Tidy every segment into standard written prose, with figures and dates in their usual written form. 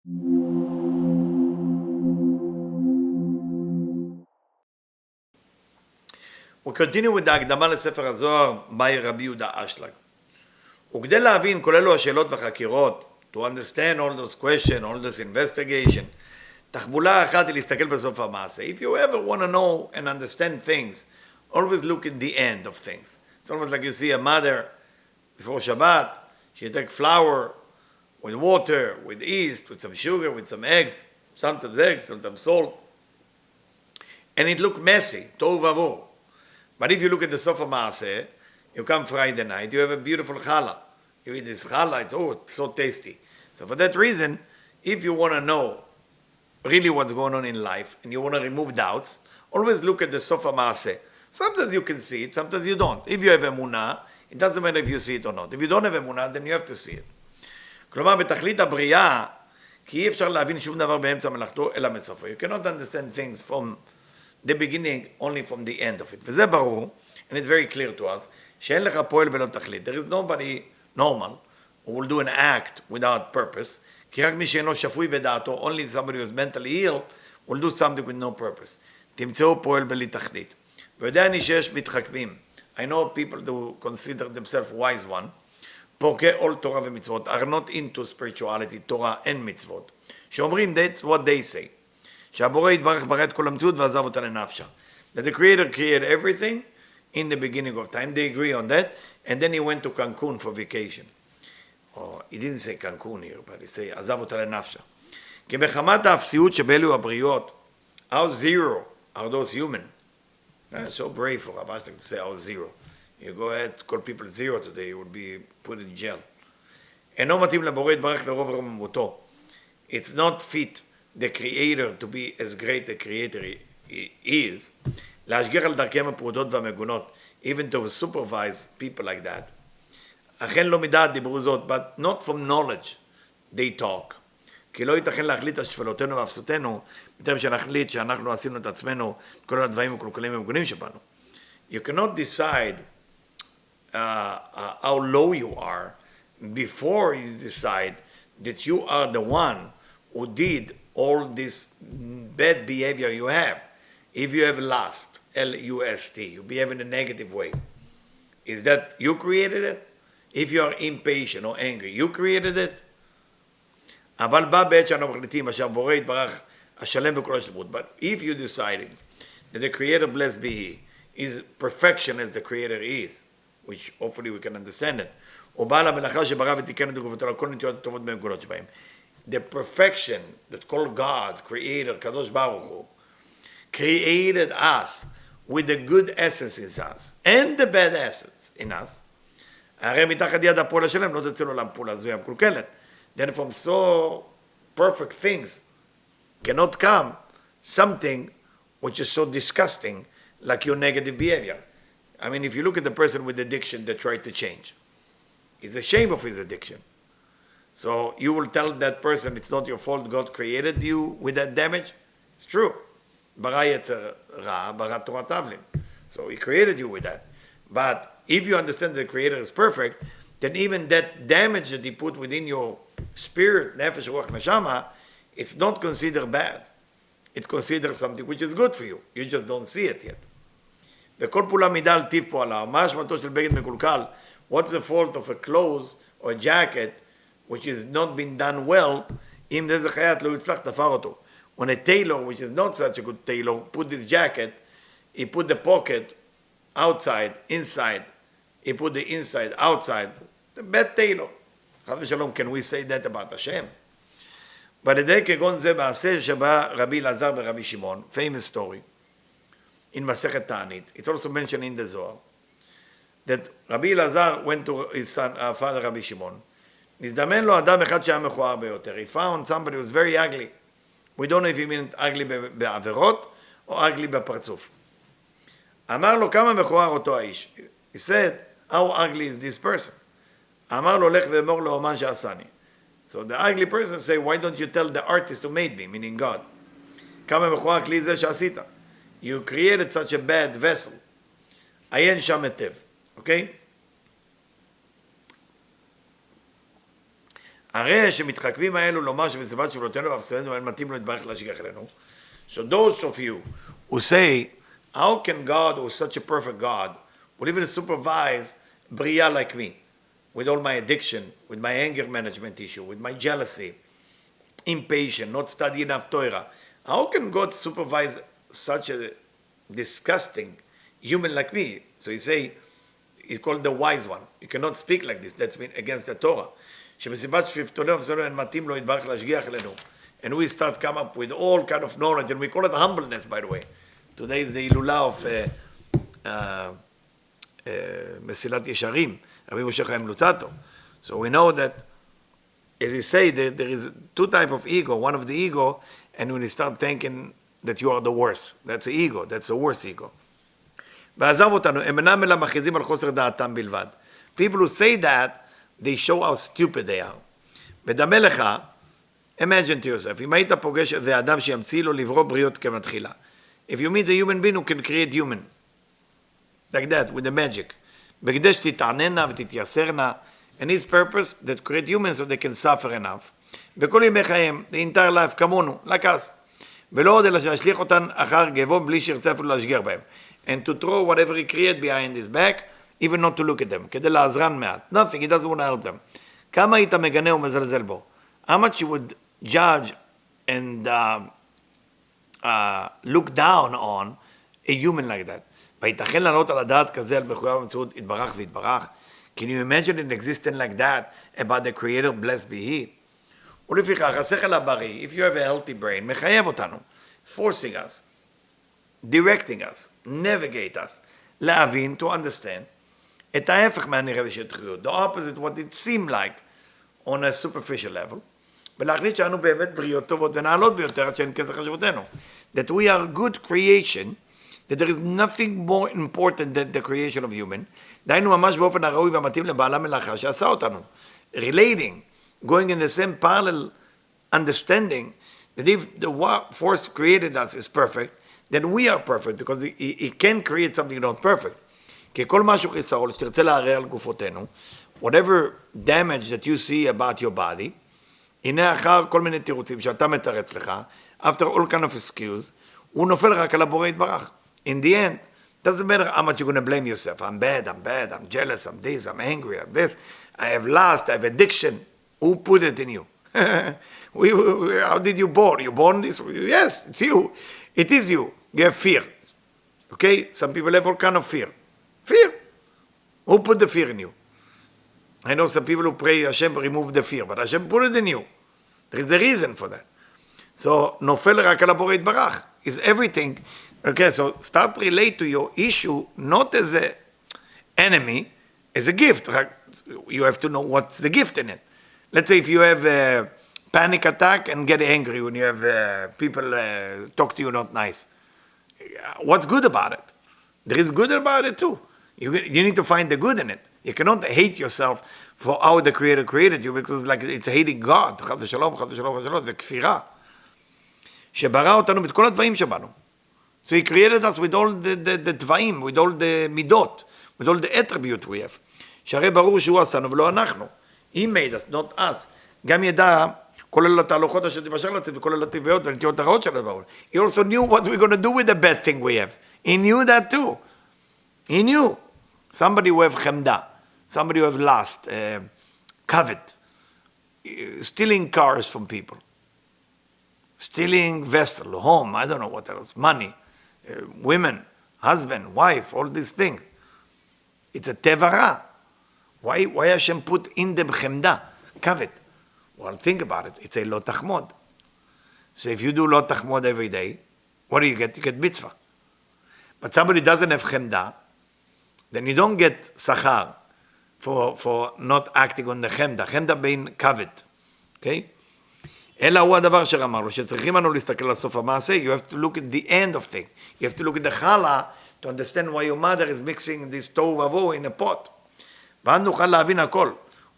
We continue with the הקדמה לספר הזוהר by רבי יהודה אשלג. וכדי להבין כל אלו השאלות והחקירות, to understand all those questions, all this investigation, תחבולה אחת היא להסתכל בסוף המעשה. If you ever want to know and understand things, always look at the end of things. It's almost like you see a mother before Shabbat, she take flour with water, with yeast, with some sugar, with some eggs, sometimes salt, and it look messy, tohu vavohu. But if you look at the Sofa Maaseh, you come Friday night, you have a beautiful challah. You eat this challah, it's so tasty. So for that reason, if you want to know really what's going on in life, and you want to remove doubts, always look at the Sofa Maaseh. Sometimes you can see it, sometimes you don't. If you have emunah, it doesn't matter if you see it or not. If you don't have emunah, then you have to see it. כלומר, בתכלית הבריאה, כי אי אפשר להבין שום דבר באמצע מלאכתו, אלא מסופו. You cannot understand things from the beginning, only from the end of it. וזה ברור, and it's very clear to us, שאין לך פועל בלא תכלית. There is nobody normal who will do an act without purpose, כי רק מי שאינו שפוי בדעתו, only somebody who is mentally ill, will do something with no purpose. תמצאו פועל בלי תכלית. ויודע אני שיש מתחכמים. I know people who consider themselves wise one, פורקי עול תורה ומצוות, are not into spirituality, תורה and מצוות, שאומרים, that's what they say. שהבורא יתברך ברא את כל המציאות ועזב אותה לנפשה. That the Creator created everything in the beginning of time. They agree on that. And then he went to Cancun for vacation. Oh, he didn't say Cancun here, but he said, עזב אותה לנפשה. כי בחמת האפסיות שבאלו הבריות, how zero are those human? That's so brave for Rabbi to say how zero. You go ahead, call people zero today, you would be put in jail. אינו מתאים לבורא יתברך לרוב רוממותו. It's not fit the creator to be as great the creator is, להשגיח על דרכיהם הפרודות והמגונות, even to supervise people like that. אכן לא מדעת דיברו זאת, but not from knowledge they talk. כי לא ייתכן להחליט על שפלותינו ואפסותינו, בטרם שנחליט שאנחנו עשינו את עצמנו, כל הדברים הקלוקלים והמגונים שבנו. You cannot decide how low you are before you decide that you are the one who did all this bad behavior you have. If you have lust, L-U-S-T, you behave in a negative way. Is that you created it? If you are impatient or angry, you created it? אבל בא בעת שאנו מחליטים, אשר בורא יתברך השלם בכל השלמות. But if you decided that the Creator, blessed be He, is perfection as the Creator is, which hopefully we can understand it, ובעל המלאכה שברא ותיקן את גופתו על כל נטיות הטובות והמגונות שבהם. The perfection that called God, Creator, Kadosh Baruch Hu, created us with the good essence in us and the bad essence in us. הרי מתחת יד הפועל השלם לא תצא לו להפעולה הזו המקולקלת. Then from so perfect things cannot come something which is so disgusting like your negative behavior. I mean, if you look at the person with addiction that tried to change, he's ashamed of his addiction. So you will tell that person it's not your fault, God created you with that damage? It's true. ברא יצר רע, ברא תורת תבלין. So he created you with that. But if you understand that the Creator is perfect, then even that damage that he put within your spirit, nefesh, ruach, neshama, it's not considered bad. It's considered something which is good for you. You just don't see it yet. וכל פעולה מידה על טיב פועלה, מה אשמתו של בגד מקולקל? What's the fault of a clothes or a jacket which is not been done well, אם דזה חיית לא יצלח תפר אותו. When a tailor, which is not such a good tailor, put this jacket, he put the pocket outside, inside, he put the inside, outside, the bad tailor. חס ושלום, can we say that about Hashem? ועל ידי כגון זה מעשה שבא רבי אלעזר ברבי שמעון, famous story, in מסכת תענית, it's also mentioned in the Zohar, that Rabbi Elazar went to his son, father Rabbi Shimon, נזדמן לו אדם אחד שהיה מכוער ביותר, he found somebody who was very ugly, we don't know if he meant ugly בעבירות, או ugly בפרצוף. אמר לו כמה מכוער אותו האיש, he said, how ugly is this person? אמר לו לך ואמור לאומן שעשני. So the ugly person say, why don't you tell the artist who made me, meaning God, כמה מכוער כלי זה שעשית? You created such a bad vessel. עיין שם היטב, אוקיי? הרי שמתחכמים האלו לומר שבנסיבת שבלותינו ואפסנו אין מתאים לו יתברך להשגיח עלינו. So those of you who say, how can God, who is such a perfect God, would even supervise bria like me, with all my addiction, with my anger management issue, with my jealousy, impatient, not study enough Torah. How can God supervise such a disgusting human like me? So you say, he's called the wise one. You cannot speak like this. That's been against the Torah. שבסיבת שפטונו ובשרו אין מתאים לו יתברך להשגיח עלינו. And we start come up with all kind of knowledge, and we call it humbleness, by the way. Today is the Ilula of Mesilat Yesharim, Rabbi Moshe Chaim Luzzatto. So we know that, as you say, there is two types of ego. One of the ego, and when you start thinking that you are the worst. That's the ego. That's the worst ego. ועזב אותנו, הם אינם אלא מכריזים על חוסר דעתם בלבד. People who say that, they show how stupid they are. ודמה לך, imagine to yourself, אם היית פוגש איזה אדם שימציא לו לברוא בריאות כמתחילה. If you meet a human being who can create human, like that, with the magic, בכדי שתתעננה ותתייסרנה, and his purpose that create humans so they can suffer enough. בכל ימי חייהם, the entire life, כמונו, like us. ולא עוד אלא שישליך אותן אחר גבו בלי שירצה אפילו להשגיר בהם. And to throw whatever he create behind his back, even not to look at them, כדי לעזרן מעט. Nothing, he doesn't want to help them. כמה היית מגנה ומזלזל בו? How much you would judge and look down on a human like that? ויתכן לעלות על הדעת כזה על מחויב המציאות יתברך ויתברך? Can you imagine an existence like that about the creator, blessed be he? ולפיכך, השכל הבריא, if you have a healthy brain, מחייב אותנו, forcing us, directing us, navigate us, להבין, to understand, את ההפך מהנראה ושטחיות, the opposite what it seemed like on a superficial level, ולהחליט שאנו באמת בריאות טובות ונעלות ביותר עד שאין כסף חשיבותנו. That we are good creation, that there is nothing more important than the creation of human, דהיינו ממש באופן הראוי והמתאים לבעל המלאכה שעשה אותנו. Relating, going in the same parallel understanding, that if the force created us is perfect, then we are perfect, because he can create something not perfect. כי כל משהו חיסרון שתרצה לערער על גופותינו, whatever damage that you see about your body, הנה אחר כל מיני תירוצים שאתה מתרץ לך, after all kind of excuse, הוא נופל רק על הבורא יתברך. In the end, doesn't matter how much you're going to blame yourself. I'm bad, I'm jealous, I'm this, I'm angry, I'm this. I have lust, I have addiction. Who put it in you? How did you born? You born this? Yes, it's you. It is you. You have fear. Okay? Some people have all kind of fear. Fear. Who put the fear in you? I know some people who pray, Hashem remove the fear, but Hashem put it in you. There is a reason for that. So, נופל רק על הבורא יתברך is everything. Okay, so start relate to your issue not as an enemy, as a gift. You have to know what's the gift in it. Let's say if you have a panic attack and get angry when you have people talk to you not nice. What's good about it? There is good about it too. You need to find the good in it. You cannot hate yourself for how the Creator created you, because like it's hating God. חס ושלום, חס ושלום, חס ושלום, זה כפירה. שברא אותנו ואת כל הדברים שבנו. So he created us with all the דברים, with all the מידות, with all the attributes we have. שהרי ברור שהוא עשנו ולא אנחנו. He made us, not us. גם ידע, כולל התהלוכות אשר תימשך לצאת, וכולל הטבעיות והנטיות הרעות של הדבר. He also knew what we're going to do with the bad thing we have. He knew that too. He knew. Somebody who have chemda, somebody who have lust, covet, stealing cars from people, stealing vessel, home, I don't know what else, money, women, husband, wife, all these things. It's a tevara. Why Hashem put in them chemda, covet? Well, think about it. It's a lo tachmod. So if you do lo tachmod every day, what do you get? You get mitzvah. But somebody doesn't have chemda, then you don't get sachar for not acting on the chemda. chemda being covet. Okay? אלא הוא הדבר שאמרנו, שצריכים לנו להסתכל על סוף המעשה. You have to look at the end of things. You have to look at the challah to understand why your mother is mixing this tohu vavohu in a pot. ואז נוכל להבין הכל.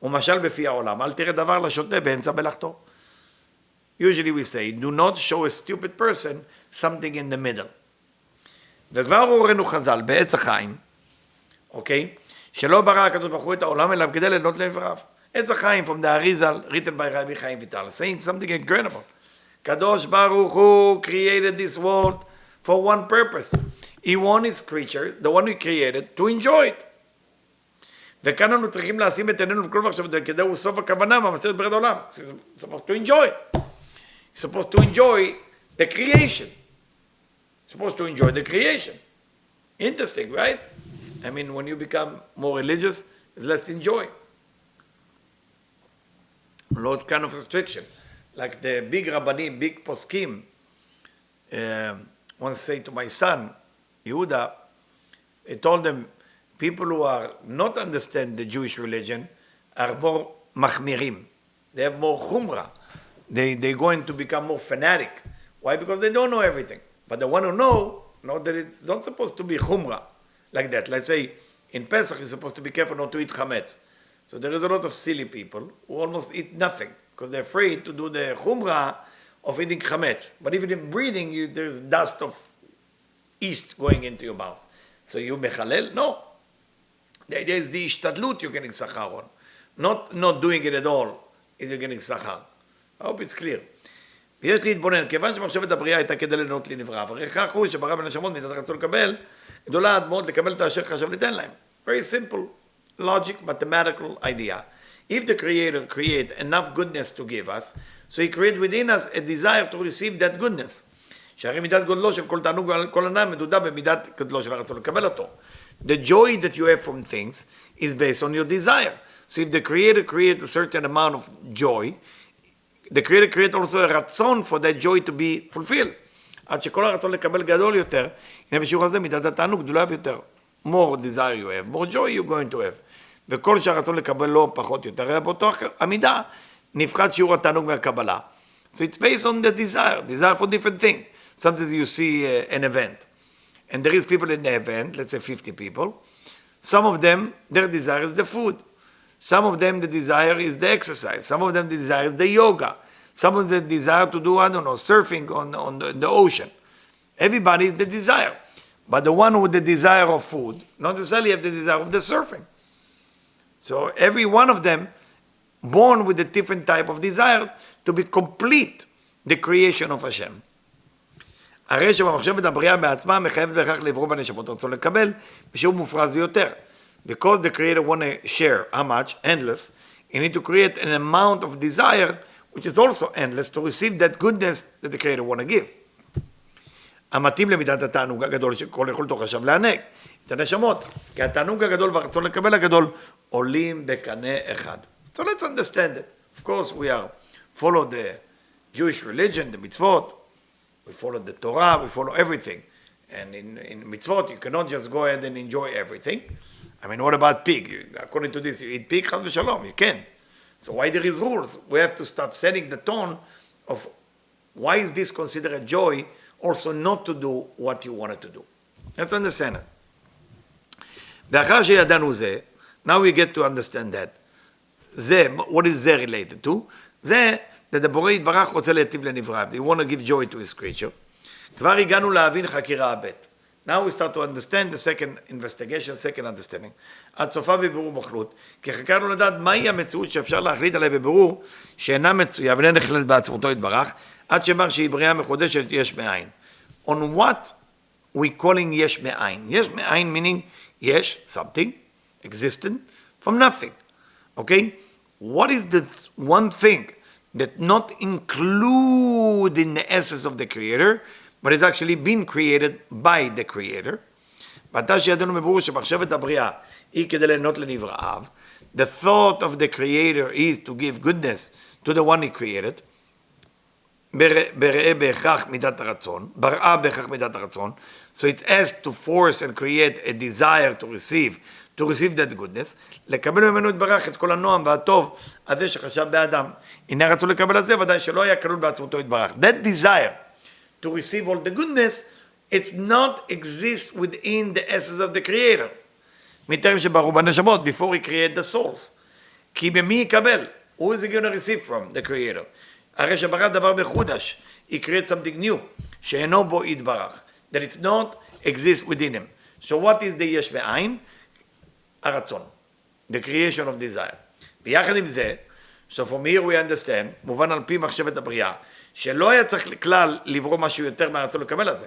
ומשל בפי העולם, אל תראה דבר לשוטה באמצע מלאכתו. Usually we say, do not show a stupid person something in the middle. וכבר הורינו חז"ל בעץ החיים, אוקיי? שלא ברא הקדוש ברוך הוא את העולם אלא כדי ליהנות לדבריו. It's a Chaim from the Arizal, written by Rabbi Chaim Vital, saying something incredible. Kadosh Baruch Hu created this world for one purpose. He wanted his creature, the one he created, to enjoy it. וכאן אנו צריכים לשים את עינינו וכל מחשבתנו כדי הוא סוף הכוונה והמסתיר את בריאת העולם. He's supposed to enjoy it. He's supposed to enjoy the creation. He's supposed to enjoy the creation. Interesting, right? I mean, when you become more religious, it's less to enjoy. A lot kind of restriction. Like the big rabbanim, big poskim, once say to my son, Yehuda, he told them, people who are not understand the Jewish religion are more machmirim. They have more chumrah. They're going to become more fanatic. Why? Because they don't know everything. But the one who know that it's not supposed to be chumrah like that. Let's say in Pesach you're supposed to be careful not to eat chametz. So there is a lot of silly people who almost eat nothing because they're afraid to do the chumrah of eating chametz. But even in breathing, there's dust of yeast going into your mouth. So you mechalel? No. The idea is the ishtadlut you're getting sachar on. Not doing it at all is you're getting sachar. I hope it's clear. ויש להתבונן, כיוון שמחשבת הבריאה הייתה כדי ליהנות לנברא, וכך הוא שברא בנשמות מידת הרצון לקבל, גדולה עד מאוד לקבל את אשר חשב ליתן להם. Very simple, logic, mathematical idea. If the Creator create enough goodness to give us, so He create within us a desire to receive that goodness. שהרי מידת גודלו של כל תענוג ועל כל עניים מדודה במידת גודלו של הרצון לקבל אותו. The joy that you have from things is based on your desire. So if the Creator creates a certain amount of joy, the Creator creates also a רצון for that joy to be fulfilled. עד שכל הרצון לקבל גדול יותר, הנה בשיעור הזה מידת התענוג גדולה ביותר. More desire you have, more joy you're going to have. וכל שהרצון לקבל לא פחות יותר, באותו המידה נפחת שיעור התענוג מהקבלה. So it's based on the desire for different things. Sometimes you see an event, and there is people in the event, let's say 50 people. Some of them, their desire is the food. Some of them, the desire is the exercise. Some of them, the desire is the yoga. Some of them desire to do, surfing on the ocean. Everybody is the desire. But the one with the desire of food, not necessarily have the desire of the surfing. So every one of them, born with a different type of desire to be complete the creation of Hashem. הרי שבמחשבת הבריאה בעצמה מחייבת בהכרח לעברו בנשמות רצון לקבל בשיעור מופרז ביותר. Because the Creator want to share, how much? Endless. You need to create an amount of desire which is also endless to receive that goodness that the Creator want to give. המתאים למידת התענוג הגדול שכל יכולתו חשב לענג את הנשמות, כי התענוג הגדול והרצון לקבל הגדול עולים בקנה אחד. So let's understand it. Of course we follow the Jewish religion, the mitzvot. We follow the Torah, we follow everything. And in mitzvot, you cannot just go ahead and enjoy everything. I mean, what about pig? According to this, you eat pig, chas v'shalom, you can. So why there is rules? We have to start setting the tone of why is this considered a joy, also not to do what you wanted to do. Let's understand it. ואחר שידענו זה, now we get to understand that. זה, what is זה related to? זה, that the בורא יתברך רוצה להיטיב לנבראיו. He want to give joy to his creature. כבר הגענו להבין חקירה הבית. Now we start to understand the second investigation, second understanding. עד סופה בבירור מוחלות. כי חקרנו לדעת מהי המציאות שאפשר להחליט עליה בבירור, שאינה מצויה ואינה נכללת בעצמותו יתברך, עד שאמר שהיא בריאה מחודשת יש מאין. On what we calling יש מאין? יש מאין meaning יש, something, existent, from nothing. Okay? What is the one thing that not include in the essence of the Creator, but it's actually been created by the Creator? ועתה שידענו בבירור שמחשבת הבריאה היא כדי ליהנות לנבראיו, the thought of the Creator is to give goodness to the one He created, בראה בהכרח מידת הרצון, בראה בהכרח מידת הרצון, so it has to force and create a desire to receive that goodness, לקבל ממנו יתברך את כל הנועם והטוב הזה שחשב באדם. הנה רצו לקבל הזה, ודאי שלא היה כלול בעצמותו יתברך. That desire to receive all the goodness, it's not exist within the essence of the Creator. מטרם שברור בנשמות, before he created the souls. כי במי יקבל? Who is he going to receive from? The Creator. הרי שברא דבר מחודש, he created something new, שאינו בו יתברך. That it's not exist within him. So what is the יש מאין? הרצון. The creation of desire. ויחד עם זה, so from here we understand, מובן על פי מחשבת הבריאה, שלא היה צריך כלל לברוא משהו יותר מהרצון לקבל הזה.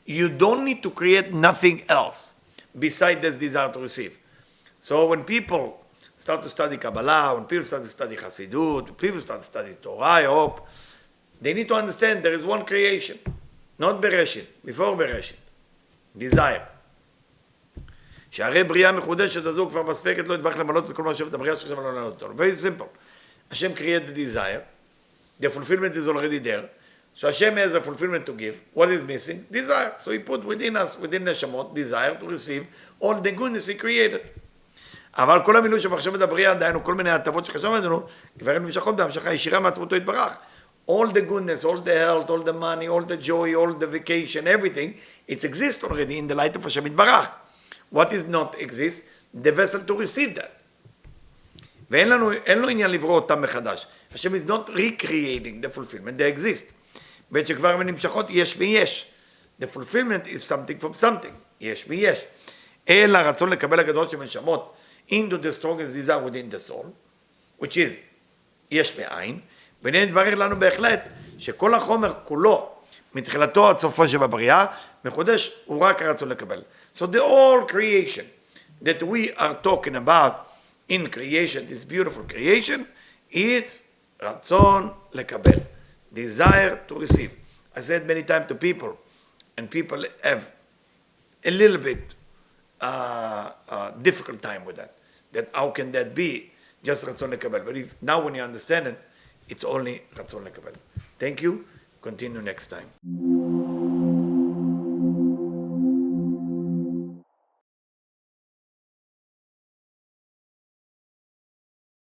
You don't need to create nothing else beside this desire to receive. So when people start to study Kabbalah, when people start to study Hasidut, when people start to study Torah, I hope, they need to understand there is one creation, not Bereshit, before Bereshit, desire. שהרי בריאה מחודשת הזו כבר מספקת לא יתברך למלות את כל מחשבת הבריאה שחשב לא לענות אותו. Very simple. Hashem created the desire, the fulfillment is already there, so Hashem has a fulfillment to give. What is missing? Desire. So he put within us, within Neshamot, desire to receive all the goodness he created. אבל כל המילוי שמחשבת הבריאה, דהיינו כל מיני הטבות שחשבנו עלינו, כבר הן נמשכות בהמשכה ישירה מעצמותו יתברך. All the goodness, all the health, all the money, all the joy, all the vacation, everything, it exists already in the light of Hashem יתברך. What is not exist? The vessel to receive that. ואין לו עניין לברוא אותם מחדש. Hashem is not recreating the fulfillment, they exist. בעת שכבר הן נמשכות יש ויש. The fulfillment is something from something, יש ויש. אלא הרצון לקבל הגדול שמשמות into the strongest desire within the soul, which is יש מאין, והנה נתברר לנו בהחלט שכל החומר כולו, מתחילתו עד סופו שבבריאה, מחודש הוא רק הרצון לקבל. So the whole creation that we are talking about in creation, this beautiful creation, is רצון לקבל, desire to receive. I said many times to people, and people have a little bit difficult time with that how can that be just רצון לקבל? But if, now when you understand it, it's only רצון לקבל. Thank you. Continue next time.